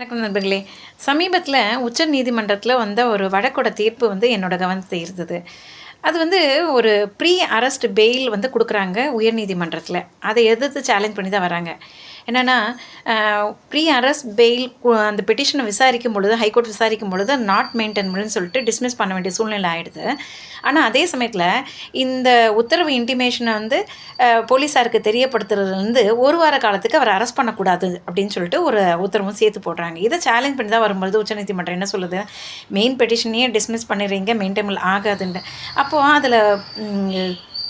வணக்கம் நண்பர்களே. சமீபத்தில் உச்ச நீதிமன்றத்தில் வந்த ஒரு வழக்கோட தீர்ப்பு என்னோட கவனத்தை ஈர்த்தது. அது ஒரு ப்ரீ அரெஸ்ட் பெயில் கொடுக்குறாங்க உயர்நீதிமன்றத்தில். அதை எதிர்த்து சேலஞ்ச் பண்ணி தான் வராங்க. என்னென்னா, ப்ரீ அரெஸ்ட் பெயில் அந்த பெட்டிஷனை விசாரிக்கும் பொழுது, ஹைகோர்ட் விசாரிக்கும் பொழுது நாட் மெயின்டெனபிள்னு சொல்லிட்டு டிஸ்மிஸ் பண்ண வேண்டிய சூழ்நிலை ஆகிடுது. ஆனால் அதே சமயத்தில் இந்த உத்தரவு இன்டிமேஷனை போலீஸாருக்கு தெரியப்படுத்துறதுலேருந்து ஒரு வார காலத்துக்கு அவர் அரெஸ்ட் பண்ணக்கூடாது அப்படின்னு சொல்லிட்டு ஒரு உத்தரவும் சேர்த்து போடுறாங்க. இதை சேலஞ்ச் பண்ணி தான் வரும்பொழுது உச்சநீதிமன்றம் என்ன சொல்லுது, மெயின் பெட்டிஷனையே டிஸ்மிஸ் பண்ணிடுறீங்க, மெயின்டெனபிள் ஆகாதுன்னு. அப்போது அதில்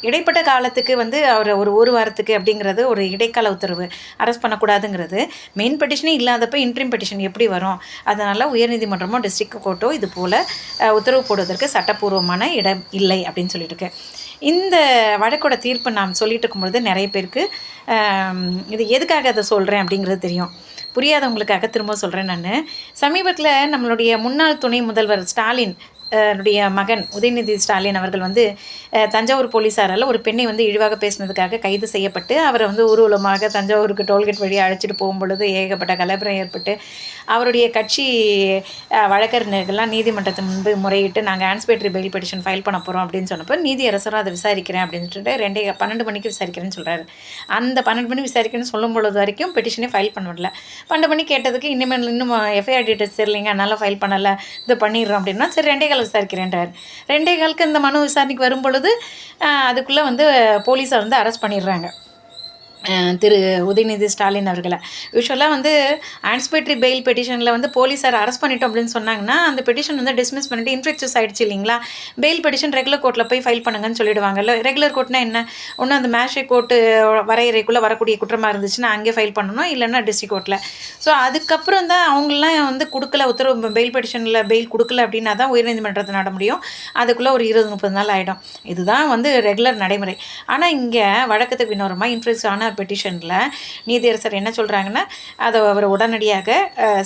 இடைப்பட்ட காலத்துக்கு அவர் ஒரு வாரத்துக்கு அப்படிங்கிறது ஒரு இடைக்கால உத்தரவு, அரெஸ்ட் பண்ணக்கூடாதுங்கிறது. மெயின் பெட்டிஷனே இல்லாதப்போ இன்ட்ரீம் பெட்டிஷன் எப்படி வரும்? அதனால் உயர்நீதிமன்றமோ டிஸ்ட்ரிக்ட் கோர்ட்டோ இது போல் உத்தரவு போடுவதற்கு சட்டப்பூர்வமான இடம் இல்லை அப்படின்னு சொல்லிட்டு இந்த வழக்கோட தீர்ப்பு நாம் சொல்லிட்டு இருக்கும்பொழுது நிறைய பேருக்கு இது எதுக்காக அதை சொல்கிறேன் அப்படிங்கிறது தெரியும். புரியாதவங்களுக்காக திரும்ப சொல்கிறேன். நான் சமீபத்தில் நம்மளுடைய முன்னாள் துணை முதல்வர் ஸ்டாலின் மகன் உதயநிதி ஸ்டாலின் அவர்கள் தஞ்சாவூர் போலீஸாரால் ஒரு பெண்ணை இழிவாக பேசினதுக்காக கைது செய்யப்பட்டு அவரை ஊர்வலமாக தஞ்சாவூருக்கு டோல்கேட் வழியாக அழைச்சிட்டு போகும்பொழுது ஏகப்பட்ட கலவரம் ஏற்பட்டு அவருடைய கட்சி வழக்கறிஞர்கள்லாம் நீதிமன்றத்தை முன்பு முறையிட்டு நாங்கள் ஆன்ஸ்பேட்டரி பெயில் பெட்டிஷன் ஃபைல் பண்ண போகிறோம் அப்படின்னு சொன்னப்போ நீதியரசரும் அதை விசாரிக்கிறேன் அப்படின்னு சொல்லிட்டு 12 மணிக்கு விசாரிக்கிறேன்னு சொல்கிறாரு. அந்த 12 மணி விசாரிக்கிறேன்னு சொல்லும் பொழுது வரைக்கும் பெட்டிஷனே ஃபைல் பண்ண முடியல. 12 மணி கேட்டதுக்கு இன்னும் எஃப்ஐஆர் டீட்டெயில்ஸ் தெரியலைங்க, அதனால் ஃபைல் பண்ணலை, இது பண்ணிடுறோம் அப்படின்னா சரி 2 விசாரிக்கிறேன்றார். 2 இந்த மனு விசாரணைக்கு வரும் பொழுது அதுக்குள்ளே போலீஸை அரெஸ்ட் பண்ணிடுறாங்க திரு உதயநிதி ஸ்டாலின் அவர்களை. யூஸ்வலாக ஆன்ஸ்பேட்டரி பெயில் பெட்டிஷனில் போலீஸார் அரெஸ்ட் பண்ணிட்டோம் அப்படின்னு சொன்னாங்கன்னா அந்த பெட்டிஷன் டிஸ்மிஸ் பண்ணிட்டு இன்ஃப்ளெக்சஸ் ஆகிடுச்சு இல்லைங்களா. பெயில் பெட்டிஷன் ரெகுலர் கோர்ட்டில் போய் ஃபைல் பண்ணுங்கன்னு சொல்லிடுவாங்கல்ல. ரெகுலர் கோர்ட்னா என்ன, ஒன்று அந்த மேஜிஸ்ட்ரேட் கோர்ட்டு வரையறைக்குள்ளே வரக்கூடிய குற்றமாக இருந்துச்சுன்னா அங்கே ஃபைல் பண்ணணும், இல்லைன்னா டிஸ்ட்ரிக்ட் கோர்ட்டில். ஸோ அதுக்கப்புறம் தான் அவங்களாம் கொடுக்கல உத்தரவு, பெயில் பெட்டிஷனில் பெயில் கொடுக்கல அப்படின்னா தான் உயர்நீதிமன்றத்தை நட முடியும். அதுக்குள்ளே ஒரு 20-30 நாள் ஆகிடும். இதுதான் ரெகுலர் நடைமுறை. ஆனால் இங்கே வழக்கத்துக்கு வினோரமாக இன்ஃப்ளெக்ஸ் ஆன பெட்டிஷனில் நீதியரசர் என்ன சொல்கிறாங்கன்னா அதை அவர் உடனடியாக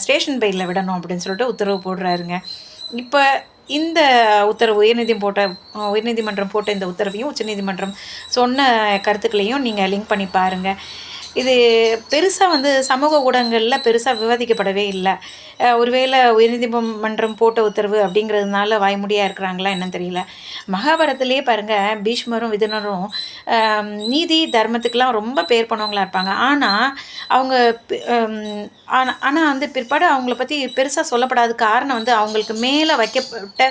ஸ்டேஷன் பெயிலில் விடணும் அப்படின்னு சொல்லிட்டு உத்தரவு போடுறாருங்க. இப்போ இந்த உத்தரவு உயர்நீதிமன்றம் போட்ட இந்த உத்தரவையும் உச்சநீதிமன்றம் சொன்ன கருத்துக்களையும் நீங்கள் லிங்க் பண்ணி பாருங்கள். இது பெருசாக சமூக ஊடகங்களில் பெருசாக விவாதிக்கப்படவே இல்லை. ஒருவேளை உயர்நீதிமன்றம் போட்ட உத்தரவு அப்படிங்கிறதுனால வாய்மொழியாக இருக்கிறாங்களா என்னன்னு தெரியல. மகாபாரதத்திலே பாருங்கள், பீஷ்மரும் விதுரரும் நீதி தர்மத்துக்கெலாம் ரொம்ப பேர் பண்ணவங்களாக இருப்பாங்க. ஆனால் அவங்க பிற்பாடு அவங்கள பற்றி பெருசாக சொல்லப்படாத காரணம் அவங்களுக்கு மேலே வைக்கப்பட்ட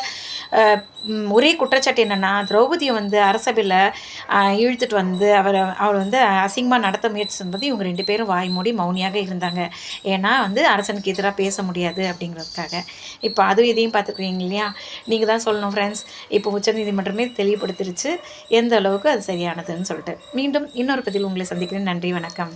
ஒரே குற்றச்சாட்டு என்னென்னா, திரௌபதியை அரசபையில் இழுத்துட்டு அவர் அசிங்கமாக நடத்த முயற்சி என்பது இவங்க 2 பேரும் வாய் மூடி மௌனியாக இருந்தாங்க. ஏன்னா அரசனுக்கு எதிராக பேச முடியாது அப்படிங்கிறதுக்காக. இப்போ அதுவும் இதையும் பார்த்துக்குறீங்க இல்லையா. நீங்கள் தான் சொல்லணும் ஃப்ரெண்ட்ஸ். இப்போ உச்சநீதிமன்றமே தெளிவுபடுத்திருச்சு எந்த அளவுக்கு அது சரியானதுன்னு சொல்லிட்டு. மீண்டும் இன்னொரு பதில் உங்களை சந்திக்கிறேன். நன்றி, வணக்கம்.